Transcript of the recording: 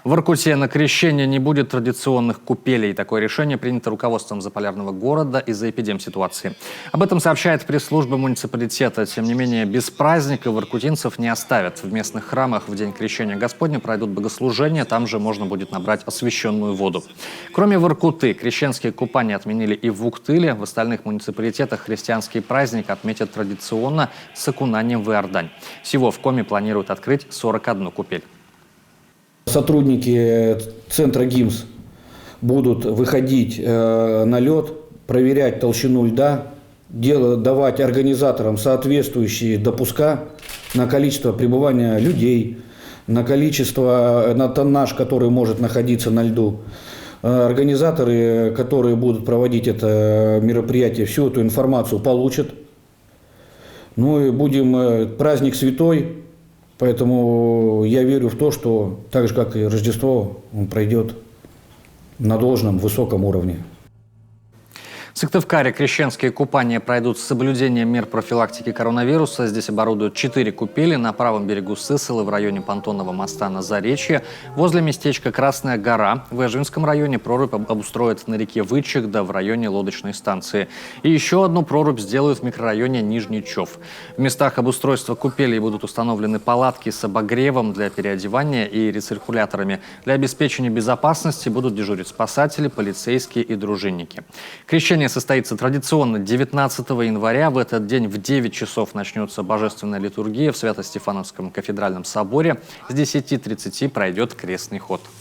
В Воркуте на Крещение не будет традиционных купелей. Такое решение принято руководством Заполярного города из-за эпидемситуации. Об этом сообщает пресс-служба муниципалитета. Тем не менее, без праздника воркутинцев не оставят. В местных храмах в день Крещения Господня пройдут богослужения. Там же можно будет набрать освященную воду. Кроме Воркуты, крещенские купания отменили и в Уктыле. В остальных муниципалитетах христианский праздник отметят традиционно с окунанием в Иордань. Всего в Коми планируют открыть 41 купель. Сотрудники центра ГИМС будут выходить на лед, проверять толщину льда, давать организаторам соответствующие допуска на количество пребывания людей, на тоннаж, который может находиться на льду. Организаторы, которые будут проводить это мероприятие, всю эту информацию получат. Ну и праздник святой. Поэтому я верю в то, что так же, как и Рождество, он пройдет на должном высоком уровне. В Сыктывкаре крещенские купания пройдут с соблюдением мер профилактики коронавируса. Здесь оборудуют 4 купели на правом берегу Сысолы в районе Понтонного моста на Заречье. Возле местечка Красная гора в Эжинском районе прорубь обустроят на реке Вычек, да в районе лодочной станции. И еще одну прорубь сделают в микрорайоне Нижний Чов. В местах обустройства купелей будут установлены палатки с обогревом для переодевания и рециркуляторами. Для обеспечения безопасности будут дежурить спасатели, полицейские и дружинники. Крещение состоится традиционно 19 января. В этот день в 9 часов начнется божественная литургия в Свято-Стефановском кафедральном соборе. С 10:30 пройдет крестный ход.